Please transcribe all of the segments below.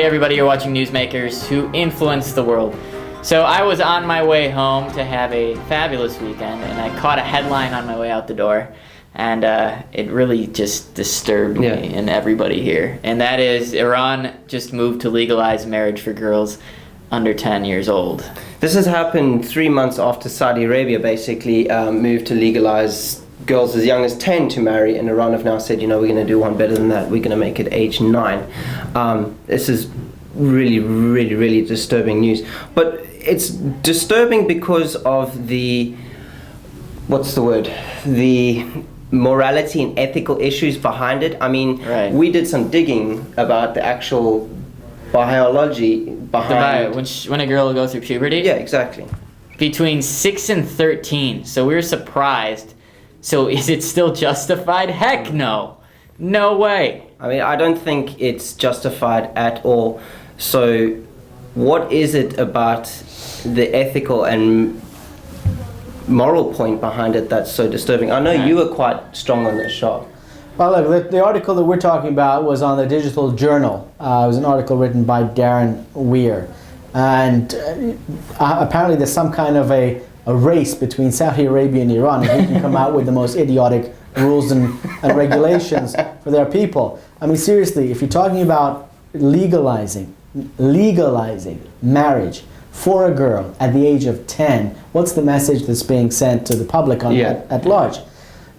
everybody, you're watching NewzMakerz, who influence the world. So I was on my way home to have a fabulous weekend, and I caught a headline on my way out the door, and it really just disturbed me and everybody here. And that is, Iran just moved to legalize marriage for girls under 10 years old. This has happened 3 months after Saudi Arabia basically moved to legalize girls as young as 10 to marry, and Iran have now said, you know, we're going to do one better than that. We're going to make it age 9. This is really disturbing news. But it's disturbing because of the, what's the word? The morality and ethical issues behind it. I mean, we did some digging about the actual biology behind when a girl goes through puberty. Yeah, exactly. Between 6 and 13. So we were surprised. So is it still justified? Heck no. No way. I mean, I don't think it's justified at all. So what is it about the ethical and moral point behind it that's so disturbing? I know you were quite strong on this, Sharp. Well, look, the article that we're talking about was on the Digital Journal. It was an article written by Darren Weir. And apparently there's some kind of a race between Saudi Arabia and Iran, and who can come out with the most idiotic rules and regulations for their people. I mean, seriously, if you're talking about legalizing marriage for a girl at the age of 10, what's the message that's being sent to the public at large?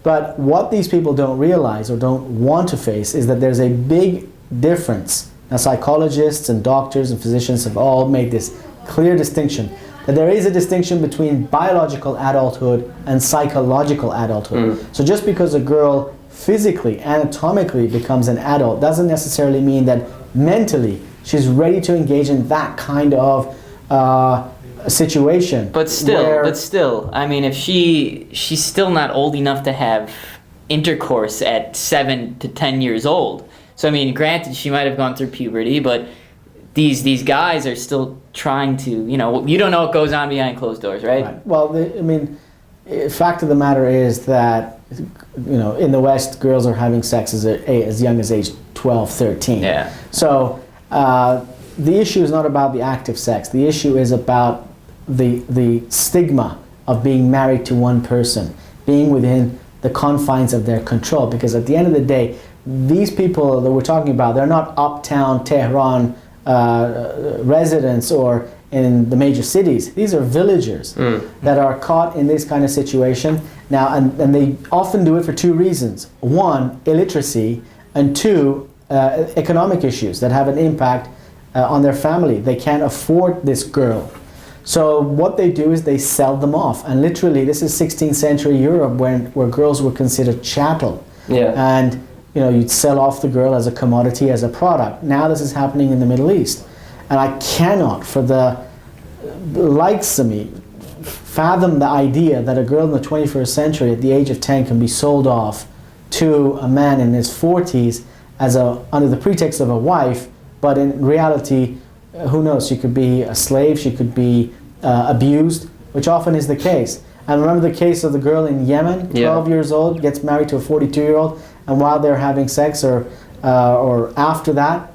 But what these people don't realize or don't want to face is that there's a big difference. Now, psychologists and doctors and physicians have all made this clear distinction, that there is a distinction between biological adulthood and psychological adulthood. So just because a girl physically, anatomically becomes an adult doesn't necessarily mean that mentally she's ready to engage in that kind of situation. But still, I mean, if she's still not old enough to have intercourse at 7 to 10 years old. So I mean, granted, she might have gone through puberty, but these guys are still trying to, you know, you don't know what goes on behind closed doors, right? Well, I mean, fact of the matter is that, you know, in the West, girls are having sex as young as age 12, 13. Yeah. So the issue is not about the act of sex. The issue is about the stigma of being married to one person, being within the confines of their control. Because at the end of the day, these people that we're talking about, they're not uptown Tehran residents or in the major cities. These are villagers that are caught in this kind of situation. Now, and they often do it for 2 reasons. 1, illiteracy, and 2, economic issues that have an impact on their family. They can't afford this girl. So what they do is they sell them off. And literally, this is 16th century Europe where girls were considered chattel. Yeah. And you know, you'd sell off the girl as a commodity, as a product. Now this is happening in the Middle East. And I cannot, for the likes of me, fathom the idea that a girl in the 21st century at the age of 10 can be sold off to a man in his 40s under the pretext of a wife, but in reality, who knows, she could be a slave, she could be abused, which often is the case. And remember the case of the girl in Yemen, 12 years old, gets married to a 42-year-old, and while they're having sex or after that,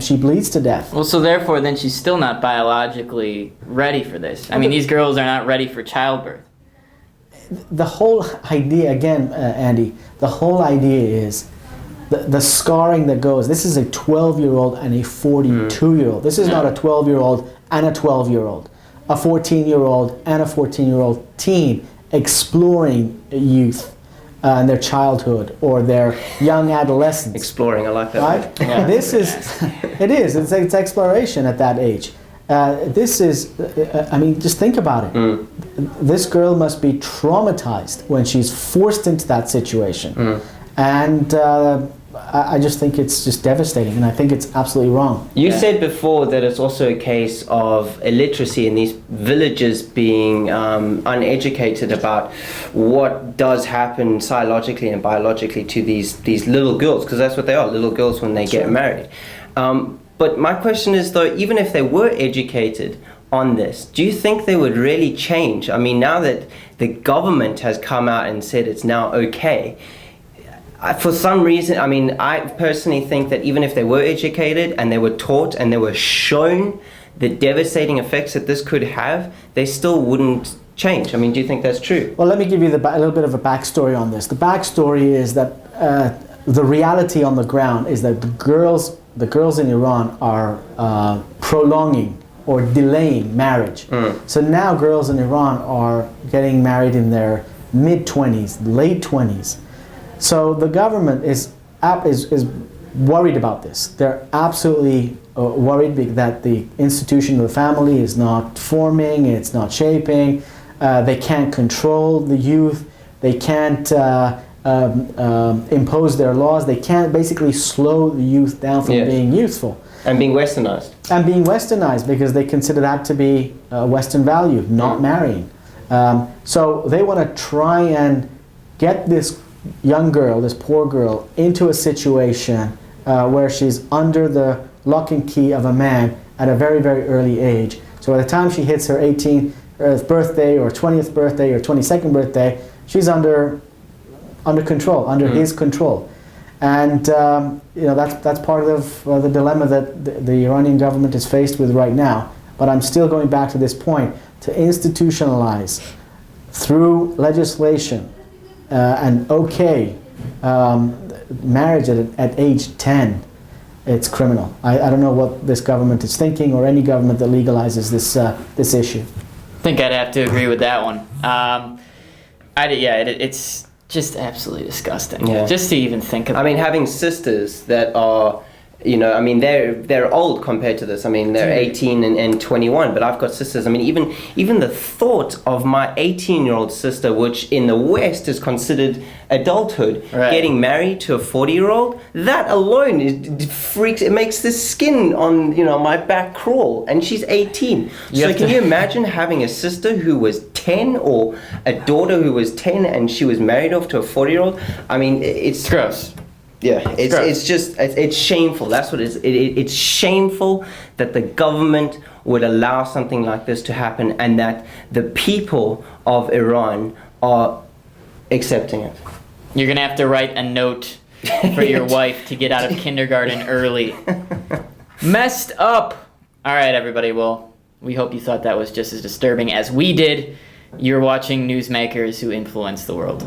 she bleeds to death. Well, so therefore, then she's still not biologically ready for this. I mean, these girls are not ready for childbirth. The whole idea, again, Andy, the whole idea is the scarring that goes. This is a 12-year-old and a 42-year-old. This is not a 12-year-old and a 12-year-old. A 14-year-old and a 14-year-old teen exploring youth and their childhood or their young adolescence. Exploring, I like that. Right? Yeah. This is, it's exploration at that age. This is, I mean, just think about it. This girl must be traumatized when she's forced into that situation. And I just think it's just devastating, and I think it's absolutely wrong. You said before that it's also a case of illiteracy and these villagers being uneducated about what does happen psychologically and biologically to these little girls, because that's what they are, little girls when they get married. But my question is, though, even if they were educated on this, do you think they would really change? I mean, now that the government has come out and said it's now okay, For some reason, I mean, I personally think that even if they were educated and they were taught and they were shown the devastating effects that this could have, they still wouldn't change. I mean, do you think that's true? Well, let me give you a little bit of a backstory on this. The backstory is that the reality on the ground is that the girls in Iran are prolonging or delaying marriage. So now girls in Iran are getting married in their mid-20s, late 20s. So the government is worried about this. They're absolutely worried that the institution of the family is not forming, it's not shaping. They can't control the youth. They can't impose their laws. They can't basically slow the youth down from being youthful. And being westernized. And being westernized because they consider that to be a Western value, not marrying. So they want to try and get this young girl, this poor girl, into a situation where she's under the lock and key of a man at a very, very early age. So by the time she hits her 18th birthday or 20th birthday or 22nd birthday, she's under control, under his control. And that's part of the dilemma that the Iranian government is faced with right now. But I'm still going back to this point, to institutionalize through legislation and marriage at age 10, it's criminal. I don't know what this government is thinking, or any government that legalizes this issue. I think I'd have to agree with that one. It's just absolutely disgusting. Yeah. Just to even think of it. I mean, having sisters that are, I mean, they're old compared to this. I mean, they're 18 and 21, but I've got sisters. I mean, even the thought of my 18-year-old sister, which in the West is considered adulthood, getting married to a 40-year-old, that alone it makes the skin on, my back crawl, and she's 18. So can you imagine having a sister who was 10 or a daughter who was 10 and she was married off to a 40-year-old? I mean, it's gross. Yeah, it's shameful. That's what it is. It's shameful that the government would allow something like this to happen, and that the people of Iran are accepting it. You're gonna have to write a note for your wife to get out of kindergarten early. Messed up. All right, everybody. Well, we hope you thought that was just as disturbing as we did. You're watching NewzMakerz, who influence the world.